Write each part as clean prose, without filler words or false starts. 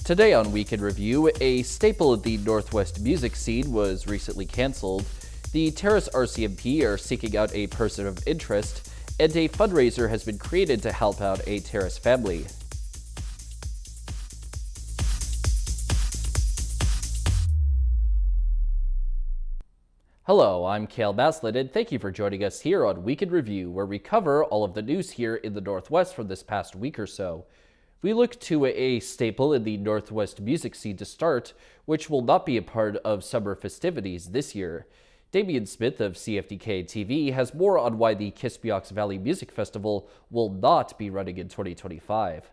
Today on Week in Review, a staple of the Northwest music scene was recently canceled. The Terrace RCMP are seeking out a person of interest, and a fundraiser has been created to help out a Terrace family. Hello, I'm Cael Maslin, and thank you for joining us here on Week in Review, where we cover all of the news here in the Northwest from this past week or so. We look to a staple in the Northwest music scene to start, which will not be a part of summer festivities this year. Damian Smith of CFTK-TV has more on why the Kispiox Valley Music Festival will not be running in 2025.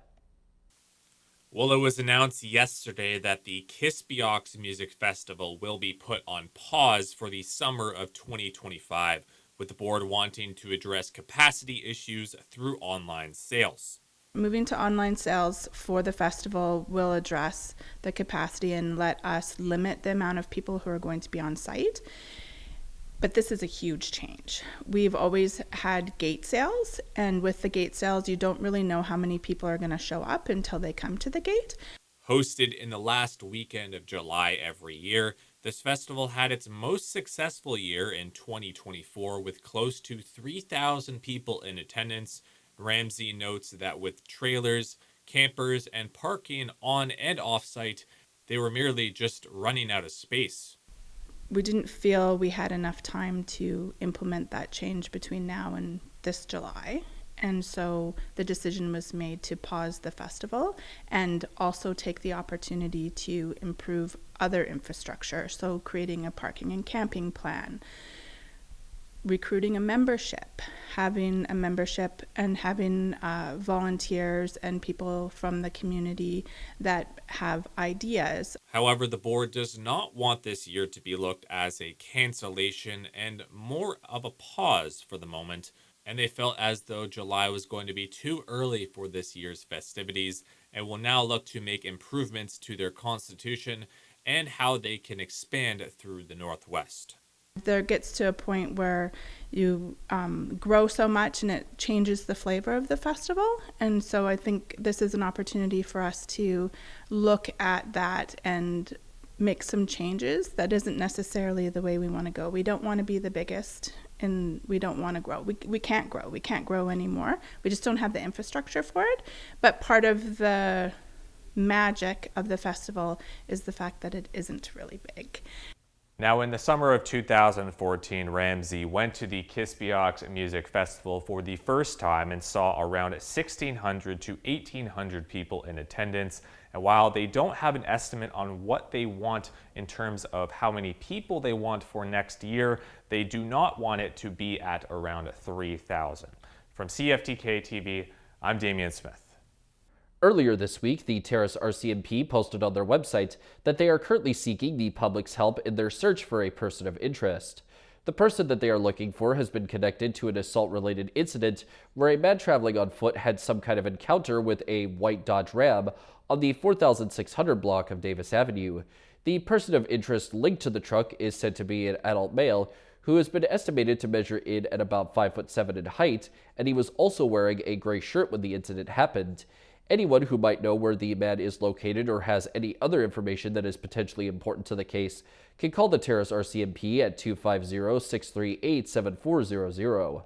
Well, it was announced yesterday that the Kispiox Music Festival will be put on pause for the summer of 2025, with the board wanting to address capacity issues through online sales. Moving to online sales for the festival will address the capacity and let us limit the amount of people who are going to be on site. But this is a huge change. We've always had gate sales, and with the gate sales, you don't really know how many people are going to show up until they come to the gate. Hosted in the last weekend of July every year, this festival had its most successful year in 2024 with close to 3,000 people in attendance. Ramsey notes that with trailers, campers, and parking on and off-site, they were merely just running out of space. We didn't feel we had enough time to implement that change between now and this July. And so the decision was made to pause the festival and also take the opportunity to improve other infrastructure. So creating a parking and camping plan, recruiting a membership, having a membership and having volunteers and people from the community that have ideas. However, the board does not want this year to be looked as a cancellation and more of a pause for the moment, and they felt as though July was going to be too early for this year's festivities and will now look to make improvements to their constitution and how they can expand through the Northwest. There gets to a point where you grow so much and it changes the flavor of the festival. And so I think this is an opportunity for us to look at that and make some changes. That isn't necessarily the way we want to go. We don't want to be the biggest and we don't want to grow. We can't grow. We can't grow anymore. We just don't have the infrastructure for it. But part of the magic of the festival is the fact that it isn't really big. Now, in the summer of 2014, Ramsey went to the Kispiox Music Festival for the first time and saw around 1,600 to 1,800 people in attendance. And while they don't have an estimate on what they want in terms of how many people they want for next year, they do not want it to be at around 3,000. From CFTK-TV, I'm Damian Smith. Earlier this week, the Terrace RCMP posted on their website that they are currently seeking the public's help in their search for a person of interest. The person that they are looking for has been connected to an assault-related incident where a man traveling on foot had some kind of encounter with a white Dodge Ram on the 4600 block of Davis Avenue. The person of interest linked to the truck is said to be an adult male who has been estimated to measure in at about 5'7" in height, and he was also wearing a gray shirt when the incident happened. Anyone who might know where the man is located or has any other information that is potentially important to the case can call the Terrace RCMP at 250-638-7400.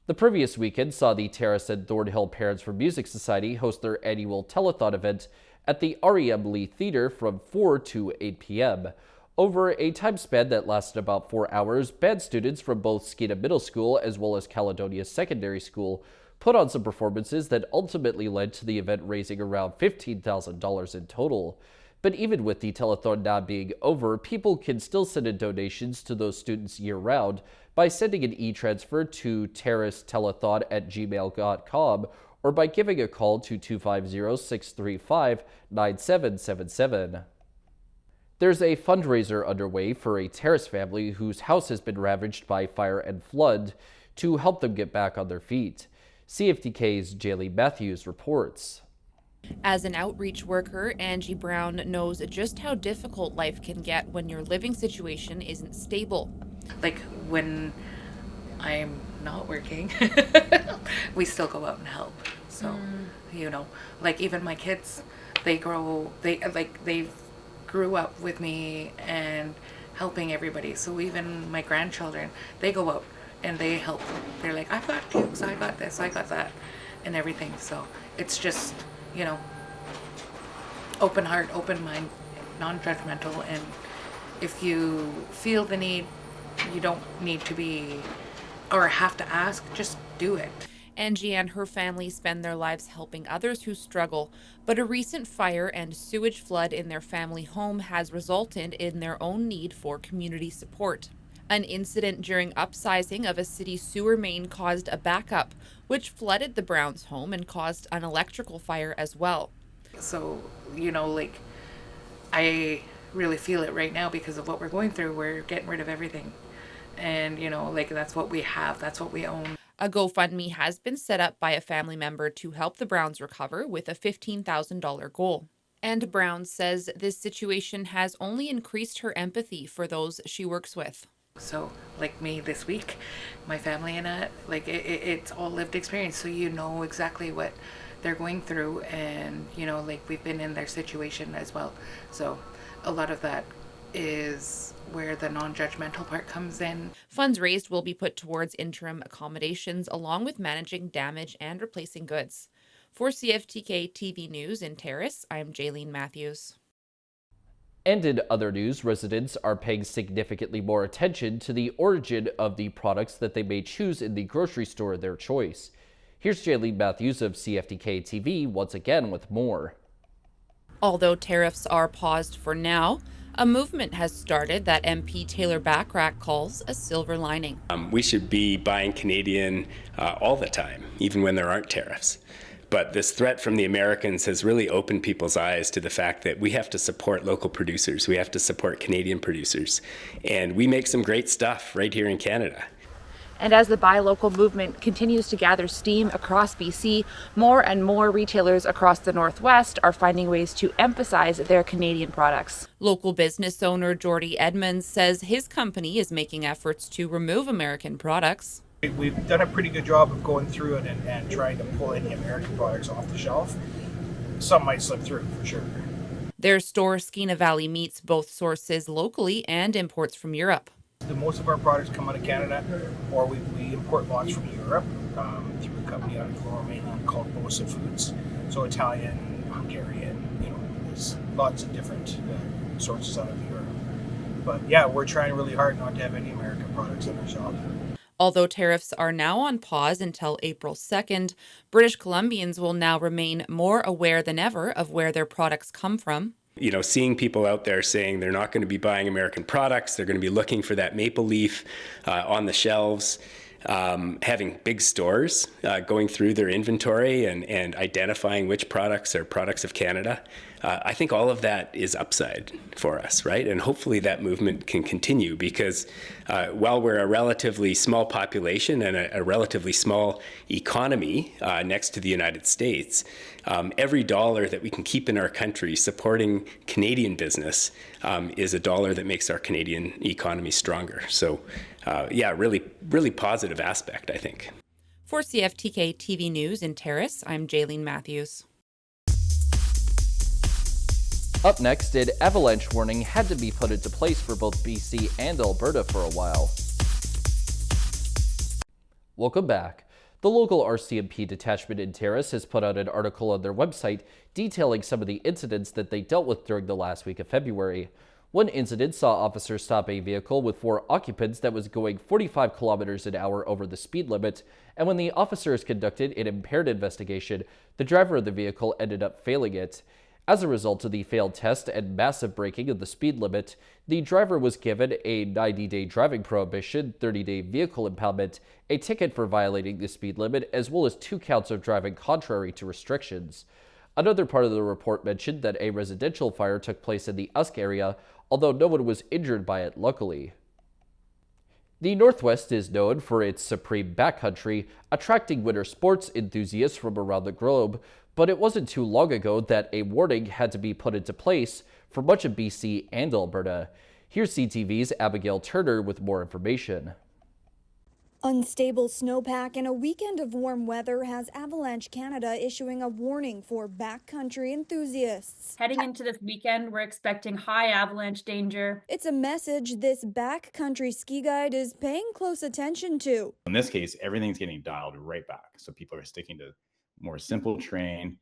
The previous weekend saw the Terrace and Thornhill Parents for Music Society host their annual telethon event at the R.E.M. Lee Theater from 4 to 8 p.m. Over a time span that lasted about 4 hours, band students from both Skeena Middle School as well as Caledonia Secondary School put on some performances that ultimately led to the event raising around $15,000 in total. But even with the telethon now being over, people can still send in donations to those students year-round by sending an e-transfer to terracetelethon@gmail.com or by giving a call to 250-635-9777. There's a fundraiser underway for a Terrace family whose house has been ravaged by fire and flood to help them get back on their feet. CFTK's Cael Maslin reports. As an outreach worker, Angie Brown knows just how difficult life can get when your living situation isn't stable. Like when I'm not working, we still go out and help. So you know, like even my kids, they grew up with me and helping everybody. So even my grandchildren, they go out and they help. They're like, I've got cubes, I got this, I got that, and everything. So it's just, you know, open heart, open mind, non-judgmental. And if you feel the need, you don't need to be or have to ask, just do it. Angie and her family spend their lives helping others who struggle, but a recent fire and sewage flood in their family home has resulted in their own need for community support. An incident during upsizing of a city sewer main caused a backup, which flooded the Browns' home and caused an electrical fire as well. So, you know, like, I really feel it right now because of what we're going through. We're getting rid of everything. And, you know, like, that's what we have, that's what we own. A GoFundMe has been set up by a family member to help the Browns recover with a $15,000 goal. And Brown says this situation has only increased her empathy for those she works with. So, like me this week, my family and I, like, it's all lived experience. So you know exactly what they're going through, and, you know, like, we've been in their situation as well. So a lot of that is where the non-judgmental part comes in. Funds raised will be put towards interim accommodations along with managing damage and replacing goods. For CFTK-TV News in Terrace, I'm Jaylene Matthews. And in other news, residents are paying significantly more attention to the origin of the products that they may choose in the grocery store of their choice. Here's Jaylene Matthews of CFTK-TV once again with more. Although tariffs are paused for now, a movement has started that MP Taylor Bachrach calls a silver lining. We should be buying Canadian all the time, even when there aren't tariffs. But this threat from the Americans has really opened people's eyes to the fact that we have to support local producers. We have to support Canadian producers. And we make some great stuff right here in Canada. And as the Buy Local movement continues to gather steam across BC, more and more retailers across the Northwest are finding ways to emphasize their Canadian products. Local business owner Jordy Edmonds says his company is making efforts to remove American products. We've done a pretty good job of going through it and trying to pull any American products off the shelf. Some might slip through, for sure. Their store, Skeena Valley, meets both sources locally and imports from Europe. Most of our products come out of Canada, or we import lots from Europe through a company out of Lower Mainland called Bosa Foods. So Italian, Hungarian, you know, there's lots of different sources out of Europe. But yeah, we're trying really hard not to have any American products on our shelf. Although tariffs are now on pause until April 2nd, British Columbians will now remain more aware than ever of where their products come from. You know, seeing people out there saying they're not going to be buying American products, they're going to be looking for that maple leaf on the shelves, having big stores going through their inventory and identifying which products are products of Canada. I think all of that is upside for us, right? And hopefully that movement can continue because while we're a relatively small population and a relatively small economy next to the United States, every dollar that we can keep in our country supporting Canadian business is a dollar that makes our Canadian economy stronger. So yeah, really positive aspect, I think. For CFTK-TV News in Terrace, I'm Jaylene Matthews. Up next, an avalanche warning had to be put into place for both BC and Alberta for a while. Welcome back. The local RCMP detachment in Terrace has put out an article on their website detailing some of the incidents that they dealt with during the last week of February. One incident saw officers stop a vehicle with 4 occupants that was going 45 kilometers an hour over the speed limit, and when the officers conducted an impaired investigation, the driver of the vehicle ended up failing it. As a result of the failed test and massive breaking of the speed limit, the driver was given a 90-day driving prohibition, 30-day vehicle impoundment, a ticket for violating the speed limit, as well as 2 counts of driving contrary to restrictions. Another part of the report mentioned that a residential fire took place in the Usk area, although no one was injured by it, luckily. The Northwest is known for its supreme backcountry, attracting winter sports enthusiasts from around the globe, but it wasn't too long ago that a warning had to be put into place for much of BC and Alberta. Here's CTV's Abigail Turner with more information. Unstable snowpack and a weekend of warm weather has Avalanche Canada issuing a warning for backcountry enthusiasts. Heading into this weekend, we're expecting high avalanche danger. It's a message this backcountry ski guide is paying close attention to. In this case, everything's getting dialed right back. So people are sticking to more simple terrain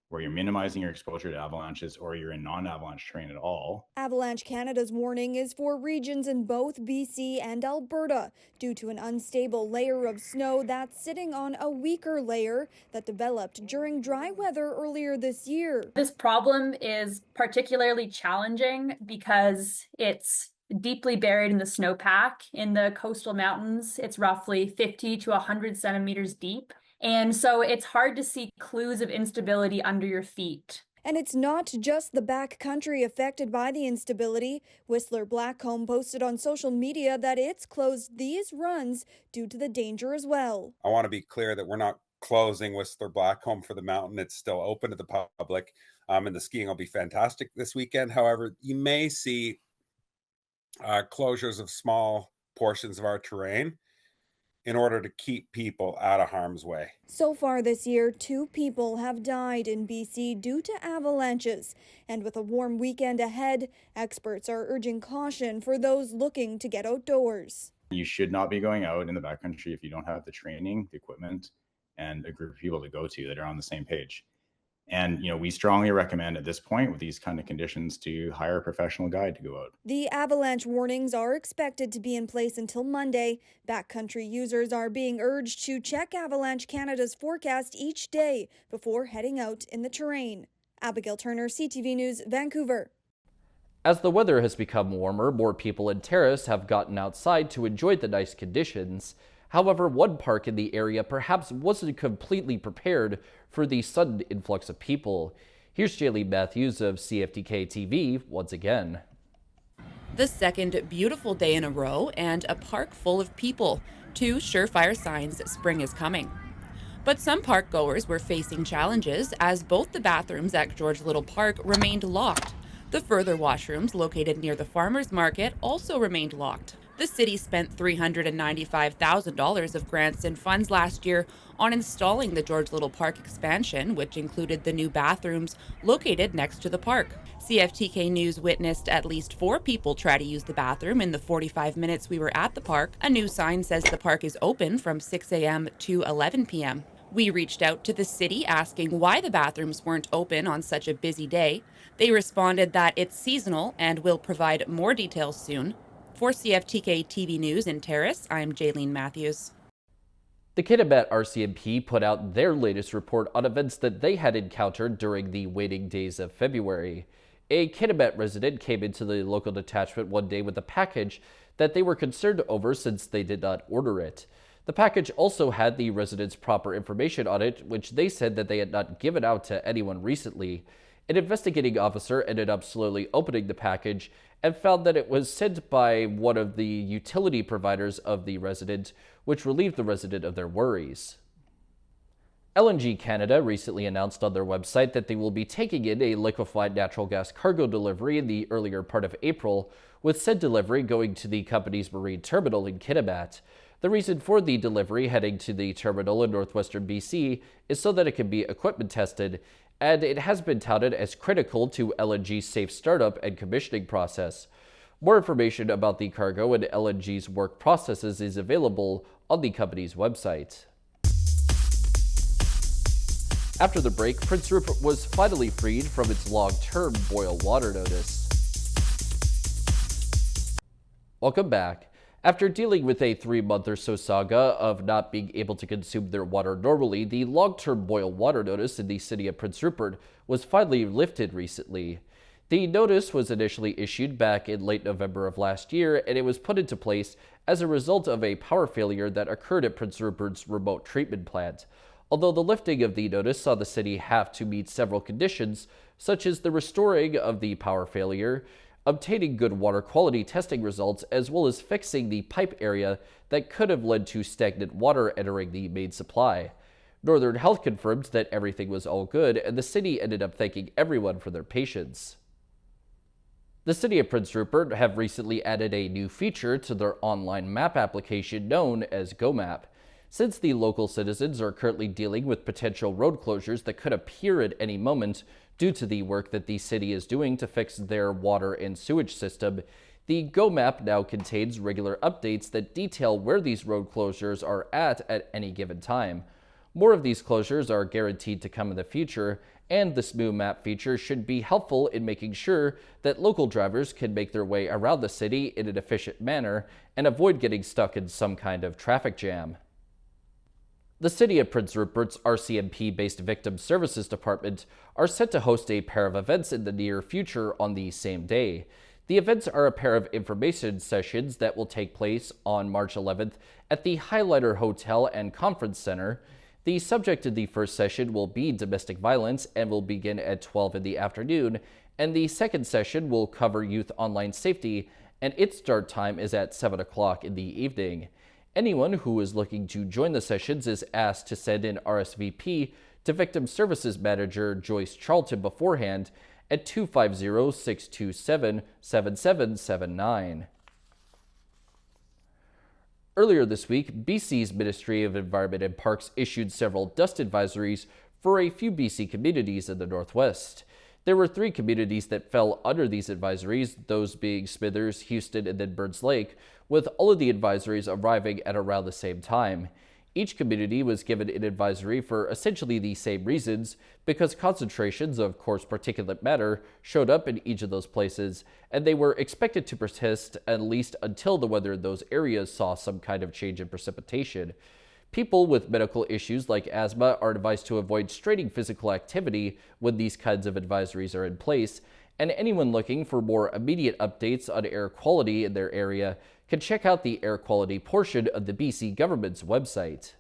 where you're minimizing your exposure to avalanches, or you're in non-avalanche terrain at all. Avalanche Canada's warning is for regions in both BC and Alberta due to an unstable layer of snow that's sitting on a weaker layer that developed during dry weather earlier this year. This problem is particularly challenging because it's deeply buried in the snowpack. In the coastal mountains, it's roughly 50 to 100 centimeters deep. And so it's hard to see clues of instability under your feet. And it's not just the backcountry affected by the instability. Whistler Blackcomb posted on social media that it's closed these runs due to the danger as well. I want to be clear that we're not closing Whistler Blackcomb for the mountain. It's still open to the public, and the skiing will be fantastic this weekend. However, you may see closures of small portions of our terrain in order to keep people out of harm's way. So far this year, 2 people have died in BC due to avalanches. And with a warm weekend ahead, experts are urging caution for those looking to get outdoors. You should not be going out in the backcountry if you don't have the training, the equipment, and a group of people to go to that are on the same page. And, we strongly recommend at this point with these kind of conditions to hire a professional guide to go out. The avalanche warnings are expected to be in place until Monday. Backcountry users are being urged to check Avalanche Canada's forecast each day before heading out in the terrain. Abigail Turner, CTV News, Vancouver. As the weather has become warmer, more people in Terrace have gotten outside to enjoy the nice conditions. However, one park in the area perhaps wasn't completely prepared for the sudden influx of people. Here's Cael Maslin of CFTK-TV once again. The second beautiful day in a row and a park full of people. 2 surefire signs that spring is coming. But some park goers were facing challenges as both the bathrooms at George Little Park remained locked. The further washrooms located near the farmers market also remained locked. The city spent $395,000 of grants and funds last year on installing the George Little Park expansion, which included the new bathrooms located next to the park. CFTK News witnessed at least 4 people try to use the bathroom in the 45 minutes we were at the park. A new sign says the park is open from 6 a.m. to 11 p.m. We reached out to the city asking why the bathrooms weren't open on such a busy day. They responded that it's seasonal and will provide more details soon. For CFTK-TV News in Terrace, I'm Cael Maslin. The Kitimat RCMP put out their latest report on events that they had encountered during the waiting days of February. A Kitimat resident came into the local detachment one day with a package that they were concerned over since they did not order it. The package also had the resident's proper information on it, which they said that they had not given out to anyone recently. An investigating officer ended up slowly opening the package and found that it was sent by one of the utility providers of the resident, which relieved the resident of their worries. LNG Canada recently announced on their website that they will be taking in a liquefied natural gas cargo delivery in the earlier part of April, with said delivery going to the company's marine terminal in Kitimat. The reason for the delivery heading to the terminal in northwestern BC is so that it can be equipment tested, and it has been touted as critical to LNG's safe startup and commissioning process. More information about the cargo and LNG's work processes is available on the company's website. After the break, Prince Rupert was finally freed from its long-term boil water notice. Welcome back. After dealing with a 3-month or so saga of not being able to consume their water normally, the long-term boil water notice in the city of Prince Rupert was finally lifted recently. The notice was initially issued back in late November of last year, and it was put into place as a result of a power failure that occurred at Prince Rupert's remote treatment plant. Although the lifting of the notice saw the city have to meet several conditions, such as the restoring of the power failure, obtaining good water quality testing results, as well as fixing the pipe area that could have led to stagnant water entering the main supply. Northern Health confirmed that everything was all good, and the city ended up thanking everyone for their patience. The city of Prince Rupert have recently added a new feature to their online map application known as GoMap. Since the local citizens are currently dealing with potential road closures that could appear at any moment due to the work that the city is doing to fix their water and sewage system, the GoMap now contains regular updates that detail where these road closures are at any given time. More of these closures are guaranteed to come in the future, and this new map feature should be helpful in making sure that local drivers can make their way around the city in an efficient manner and avoid getting stuck in some kind of traffic jam. The City of Prince Rupert's RCMP-based Victim Services Department are set to host a pair of events in the near future on the same day. The events are a pair of information sessions that will take place on March 11th at the Highlighter Hotel and Conference Center. The subject of the first session will be domestic violence and will begin at 12 in the afternoon, and the second session will cover youth online safety, and its start time is at 7 o'clock in the evening. Anyone who is looking to join the sessions is asked to send an RSVP to Victim Services Manager Joyce Charlton beforehand at 250-627-7779. Earlier this week, BC's Ministry of Environment and Parks issued several dust advisories for a few BC communities in the Northwest. There were 3 communities that fell under these advisories, those being Smithers, Houston, and then Burns Lake, with all of the advisories arriving at around the same time. Each community was given an advisory for essentially the same reasons, because concentrations of coarse particulate matter showed up in each of those places, and they were expected to persist at least until the weather in those areas saw some kind of change in precipitation. People with medical issues like asthma are advised to avoid straining physical activity when these kinds of advisories are in place, and anyone looking for more immediate updates on air quality in their area can check out the air quality portion of the BC government's website.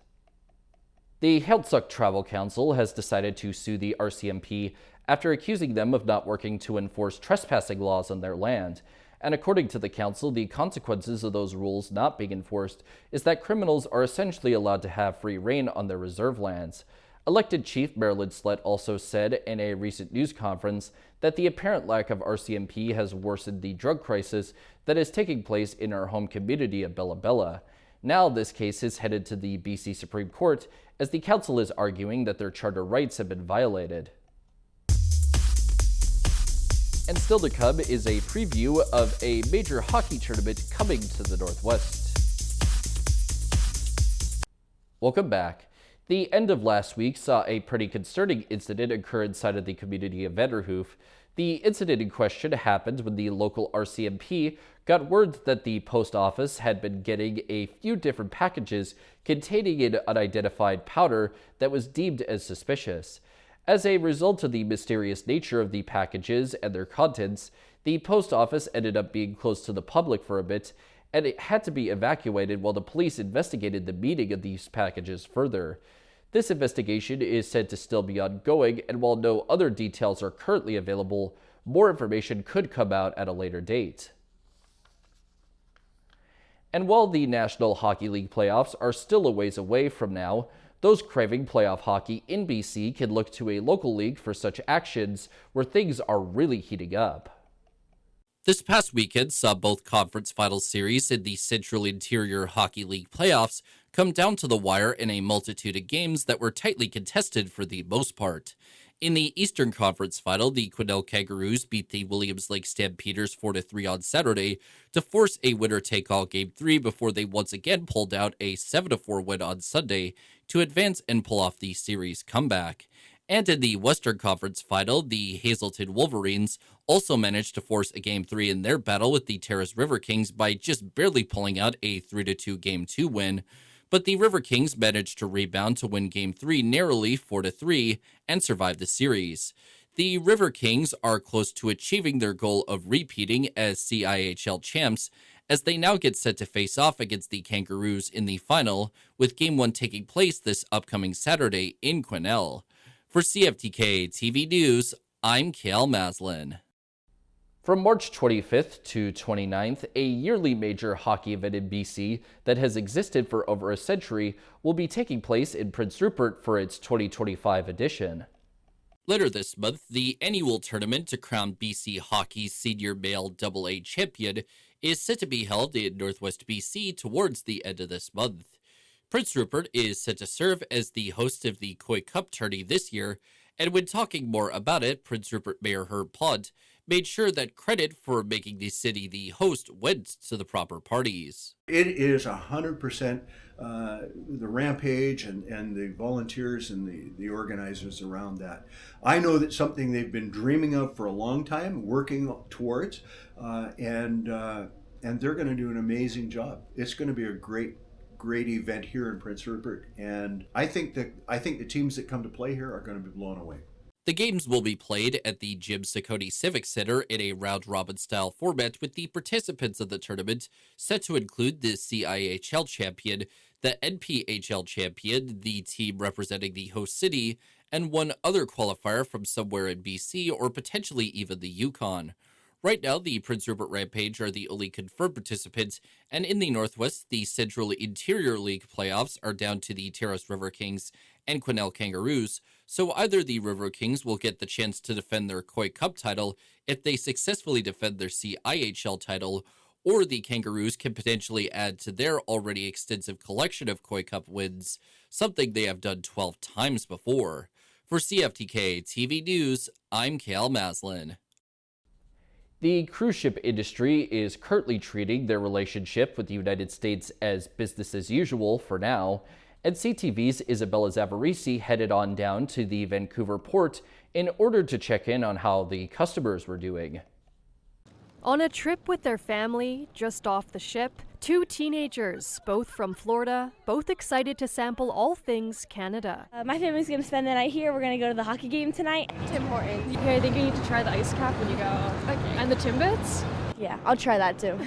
The Heiltsuk Travel Council has decided to sue the RCMP after accusing them of not working to enforce trespassing laws on their land. And according to the council, the consequences of those rules not being enforced is that criminals are essentially allowed to have free rein on their reserve lands. Elected Chief Marilyn Slett also said in a recent news conference that the apparent lack of RCMP has worsened the drug crisis that is taking place in our home community of Bella Bella. Now this case is headed to the BC Supreme Court as the council is arguing that their charter rights have been violated. And still to come is a preview of a major hockey tournament coming to the Northwest. Welcome back. The end of last week saw a pretty concerning incident occur inside of the community of Vanderhoof. The incident in question happened when the local RCMP got word that the post office had been getting a few different packages containing an unidentified powder that was deemed as suspicious. As a result of the mysterious nature of the packages and their contents, the post office ended up being closed to the public for a bit, and it had to be evacuated while the police investigated the meaning of these packages further. This investigation is said to still be ongoing, and while no other details are currently available, more information could come out at a later date. And while the National Hockey League playoffs are still a ways away from now, those craving playoff hockey in BC can look to a local league for such actions where things are really heating up. This past weekend saw both conference final series in the Central Interior Hockey League playoffs come down to the wire in a multitude of games that were tightly contested for the most part. In the Eastern Conference Final, the Quesnel Kangaroos beat the Williams Lake Stampeders 4-3 on Saturday to force a winner-take-all Game 3 before they once again pulled out a 7-4 win on Sunday to advance and pull off the series comeback. And in the Western Conference Final, the Hazelton Wolverines also managed to force a Game 3 in their battle with the Terrace River Kings by just barely pulling out a 3-2 Game 2 win. But the River Kings managed to rebound to win Game 3 narrowly 4-3 and survive the series. The River Kings are close to achieving their goal of repeating as CIHL champs, as they now get set to face off against the Kangaroos in the final, with Game 1 taking place this upcoming Saturday in Quesnel. For CFTK-TV News, I'm Cael Maslin. From March 25th to 29th, a yearly major hockey event in BC that has existed for over a century will be taking place in Prince Rupert for its 2025 edition. Later this month, the annual tournament to crown BC Hockey's senior male AA champion is set to be held in Northwest BC towards the end of this month. Prince Rupert is set to serve as the host of the Koi Cup tourney this year, and when talking more about it, Prince Rupert Mayor Herb Pont made sure that credit for making the city the host went to the proper parties. It is 100% the Rampage and the volunteers and the organizers around that. I know that's something they've been dreaming of for a long time, working towards, and they're going to do an amazing job. It's going to be a great event here in Prince Rupert, and I think the teams that come to play here are going to be blown away. The games will be played at the Jim Saccone Civic Center in a round-robin style format, with the participants of the tournament set to include the CIHL champion, the NPHL champion, the team representing the host city, and one other qualifier from somewhere in BC or potentially even the Yukon. Right now, the Prince Rupert Rampage are the only confirmed participants, and in the Northwest, the Central Interior League playoffs are down to the Terrace River Kings and Quesnel Kangaroos, so either the River Kings will get the chance to defend their Koi Cup title if they successfully defend their CIHL title, or the Kangaroos can potentially add to their already extensive collection of Koi Cup wins, something they have done 12 times before. For CFTK-TV News, I'm Cael Maslin. The cruise ship industry is currently treating their relationship with the United States as business as usual for now, and CTV's Isabella Zavarisi headed on down to the Vancouver port in order to check in on how the customers were doing. On a trip with their family, just off the ship, two teenagers, both from Florida, both excited to sample all things Canada. My family's going to spend the night here. We're going to go to the hockey game tonight. Tim Hortons. Okay, I think you need to try the ice cap when you go. Okay. And the Timbits? Yeah, I'll try that too.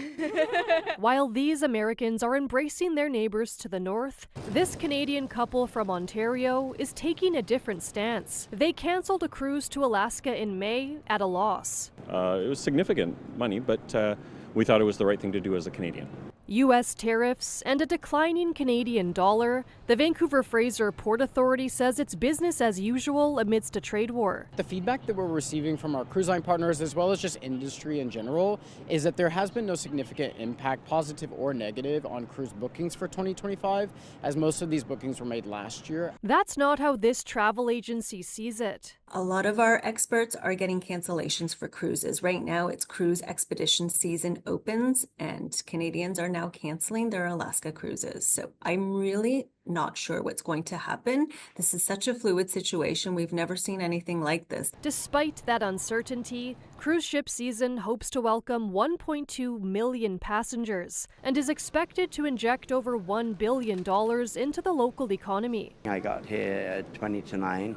While these Americans are embracing their neighbors to the north, this Canadian couple from Ontario is taking a different stance. They canceled a cruise to Alaska in May at a loss. It was significant money, but we thought it was the right thing to do as a Canadian. U.S. tariffs and a declining Canadian dollar, the Vancouver Fraser Port Authority says it's business as usual amidst a trade war. The feedback that we're receiving from our cruise line partners, as well as just industry in general, is that there has been no significant impact, positive or negative, on cruise bookings for 2025, as most of these bookings were made last year. That's not how this travel agency sees it. A lot of our experts are getting cancellations for cruises. Right now, it's cruise expedition season opens, and Canadians are now canceling their Alaska cruises. So I'm really not sure what's going to happen. This is such a fluid situation. We've never seen anything like this. Despite that uncertainty, cruise ship season hopes to welcome 1.2 million passengers and is expected to inject over $1 billion into the local economy. I got here at 20 to 9.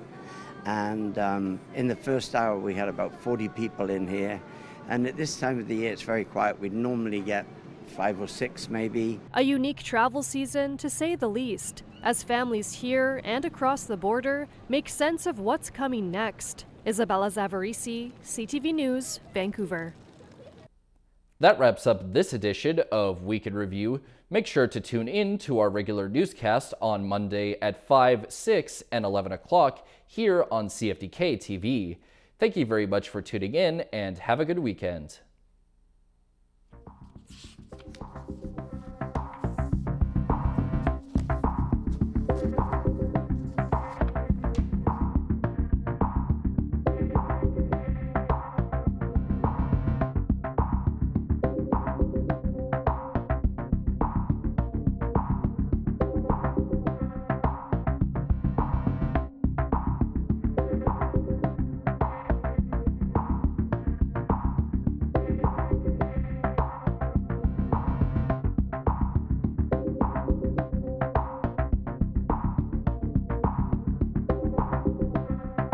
And in the first hour we had about 40 people in here, and at this time of the year it's very quiet. We'd normally get 5 or 6 maybe. A unique travel season to say the least, as families here and across the border make sense of what's coming next. Isabella Zavarisi, CTV News, Vancouver. That wraps up this edition of Week in Review. Make sure to tune in to our regular newscast on Monday at 5, 6, and 11 o'clock here on CFTK-TV. Thank you very much for tuning in, and have a good weekend.